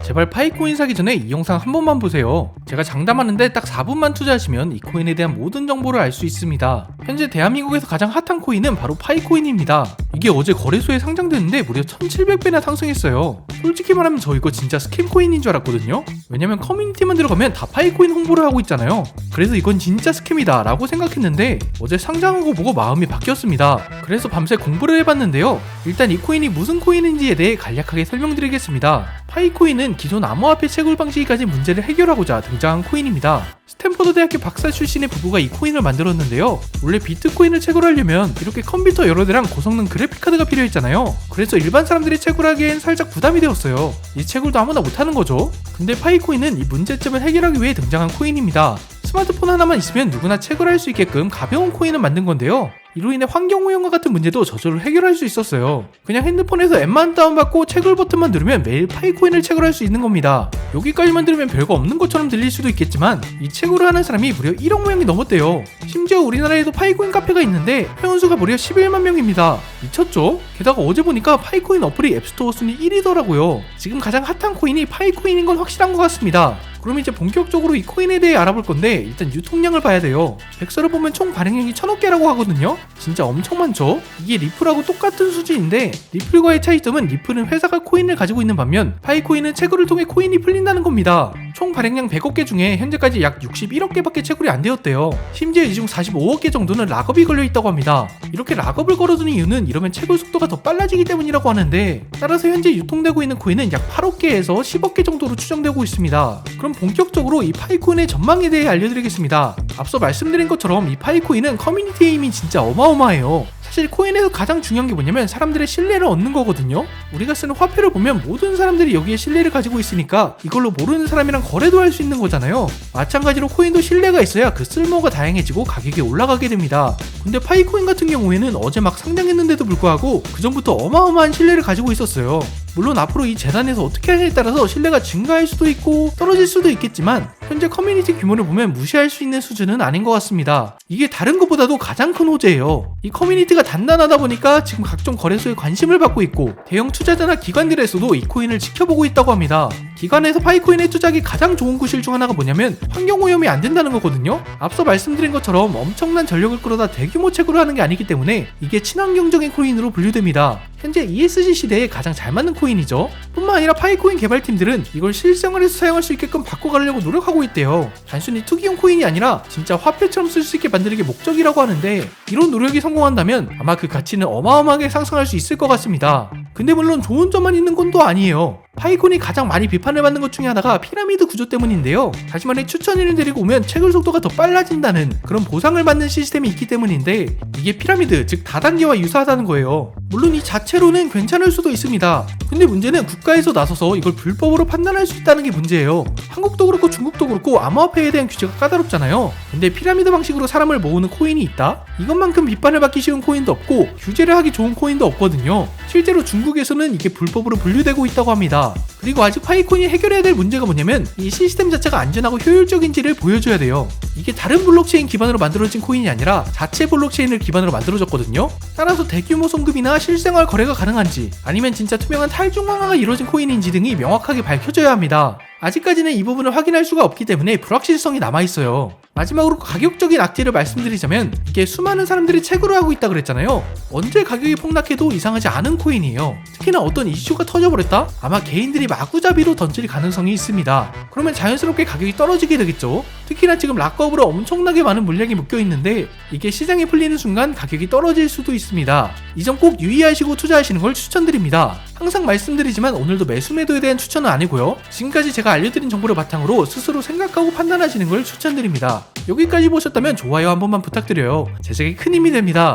제발 파이코인 사기 전에 이 영상 한 번만 보세요. 제가 장담하는데 딱 4분만 투자하시면 이 코인에 대한 모든 정보를 알 수 있습니다. 현재 대한민국에서 가장 핫한 코인은 바로 파이코인입니다. 이게 어제 거래소에 상장됐는데 무려 1700배나 상승했어요. 솔직히 말하면 저 이거 진짜 스캠 코인인 줄 알았거든요. 왜냐면 커뮤니티만 들어가면 다 파이코인 홍보를 하고 있잖아요. 그래서 이건 진짜 스캠이다 라고 생각했는데 어제 상장한 거 보고 마음이 바뀌었습니다. 그래서 밤새 공부를 해봤는데요. 일단 이 코인이 무슨 코인인지에 대해 간략하게 설명드리겠습니다. 파이코인은 기존 암호화폐 채굴 방식이 가진 문제를 해결하고자 등장한 코인입니다. 스탠퍼드 대학교 박사 출신의 부부가 이 코인을 만들었는데요. 원래 비트코인을 채굴하려면 이렇게 컴퓨터 여러 대랑 고성능 그래픽카드가 필요했잖아요. 그래서 일반 사람들이 채굴하기엔 살짝 부담이 되었어요. 이 채굴도 아무나 못하는 거죠. 근데 파이코인은 이 문제점을 해결하기 위해 등장한 코인입니다. 스마트폰 하나만 있으면 누구나 채굴할 수 있게끔 가벼운 코인을 만든 건데요. 이로 인해 환경오염과 같은 문제도 저절로 해결할 수 있었어요. 그냥 핸드폰에서 앱만 다운받고 채굴 버튼만 누르면 매일 파이코인을 채굴할 수 있는 겁니다. 여기까지만 들으면 별거 없는 것처럼 들릴 수도 있겠지만 이 채굴을 하는 사람이 무려 1억 명이 넘었대요. 심지어 우리나라에도 파이코인 카페가 있는데 회원수가 무려 11만 명입니다. 미쳤죠? 게다가 어제 보니까 파이코인 어플이 앱스토어 순위 1위더라고요. 지금 가장 핫한 코인이 파이코인인 건 확실한 것 같습니다. 그럼 이제 본격적으로 이 코인에 대해 알아볼 건데 일단 유통량을 봐야 돼요. 백서를 보면 총 발행량이 1000억 개라고 하거든요. 진짜 엄청 많죠? 이게 리플하고 똑같은 수준인데 리플과의 차이점은 리플은 회사가 코인을 가지고 있는 반면 파이코인은 채굴을 통해 코인이 풀린다는 겁니다. 총 발행량 100억 개 중에 현재까지 약 61억 개밖에 채굴이 안 되었대요. 심지어 이 중 45억 개 정도는 락업이 걸려있다고 합니다. 이렇게 락업을 걸어두는 이유는 이러면 채굴 속도가 더 빨라지기 때문이라고 하는데 따라서 현재 유통되고 있는 코인은 약 8억 개에서 10억 개 정도로 추정되고 있습니다. 그럼 본격적으로 이 파이코인의 전망에 대해 알려드리겠습니다. 앞서 말씀드린 것처럼 이 파이코인은 커뮤니티의 힘이 진짜 어마어마해요. 사실 코인에서 가장 중요한 게 뭐냐면 사람들의 신뢰를 얻는 거거든요. 우리가 쓰는 화폐를 보면 모든 사람들이 여기에 신뢰를 가지고 있으니까 이걸로 모르는 사람이랑 거래도 할 수 있는 거잖아요. 마찬가지로 코인도 신뢰가 있어야 그 쓸모가 다양해지고 가격이 올라가게 됩니다. 근데 파이코인 같은 경우에는 어제 막 상장했는데도 불구하고 그 전부터 어마어마한 신뢰를 가지고 있었어요. 물론 앞으로 이 재단에서 어떻게 하냐에 따라서 신뢰가 증가할 수도 있고 떨어질 수도 있겠지만 현재 커뮤니티 규모를 보면 무시할 수 있는 수준은 아닌 것 같습니다. 이게 다른 것보다도 가장 큰 호재예요. 이 커뮤니티가 단단하다 보니까 지금 각종 거래소에 관심을 받고 있고 대형 투자자나 기관들에서도 이 코인을 지켜보고 있다고 합니다. 기관에서 파이코인에 투자하기 가장 좋은 구실 중 하나가 뭐냐면 환경오염이 안 된다는 거거든요. 앞서 말씀드린 것처럼 엄청난 전력을 끌어다 대규모 채굴을 하는 게 아니기 때문에 이게 친환경적인 코인으로 분류됩니다. 현재 ESG 시대에 가장 잘 맞는 코인이죠. 뿐만 아니라 파이코인 개발팀들은 이걸 실생활에서 사용할 수 있게끔 바꿔가려고 노력하고 있대요. 단순히 투기용 코인이 아니라 진짜 화폐처럼 쓸 수 있게 만드는 게 목적이라고 하는데 이런 노력이 성공한다면 아마 그 가치는 어마어마하게 상승할 수 있을 것 같습니다. 근데 물론 좋은 점만 있는 건 또 아니에요. 파이코인이 가장 많이 비판을 받는 것 중에 하나가 피라미드 구조 때문인데요. 다시 말해 추천인을 데리고 오면 채굴 속도가 더 빨라진다는 그런 보상을 받는 시스템이 있기 때문인데 이게 피라미드 즉 다단계와 유사하다는 거예요. 물론 이 자체로는 괜찮을 수도 있습니다. 근데 문제는 국가에서 나서서 이걸 불법으로 판단할 수 있다는 게 문제예요. 한국도 그렇고 중국도 그렇고 암호화폐에 대한 규제가 까다롭잖아요. 근데 피라미드 방식으로 사람을 모으는 코인이 있다? 이것만큼 비판을 받기 쉬운 코인도 없고 규제를 하기 좋은 코인도 없거든요. 실제로 중국에서는 이게 불법으로 분류되고 있다고 합니다. 그리고 아직 파이코인이 해결해야 될 문제가 뭐냐면 이 시스템 자체가 안전하고 효율적인지를 보여줘야 돼요. 이게 다른 블록체인 기반으로 만들어진 코인이 아니라 자체 블록체인을 기반으로 만들어졌거든요. 따라서 대규모 송금이나 실생활 거래가 가능한지 아니면 진짜 투명한 탈중 강화가 이루어진 코인인지 등이 명확하게 밝혀져야 합니다. 아직까지는 이 부분을 확인할 수가 없기 때문에 불확실성이 남아있어요. 마지막으로 가격적인 악재를 말씀드리자면 이게 수많은 사람들이 채굴을 하고 있다 그랬잖아요. 언제 가격이 폭락해도 이상하지 않은 코인이에요. 특히나 어떤 이슈가 터져버렸다? 아마 개인들이 마구잡이로 던질 가능성이 있습니다. 그러면 자연스럽게 가격이 떨어지게 되겠죠. 특히나 지금 락업으로 엄청나게 많은 물량이 묶여있는데 이게 시장에 풀리는 순간 가격이 떨어질 수도 있습니다. 이 점 꼭 유의하시고 투자하시는 걸 추천드립니다. 항상 말씀드리지만 오늘도 매수 매도에 대한 추천은 아니고요. 지금까지 제가 알려드린 정보를 바탕으로 스스로 생각하고 판단하시는 걸 추천드립니다. 여기까지 보셨다면 좋아요 한 번만 부탁드려요. 제작에 큰 힘이 됩니다.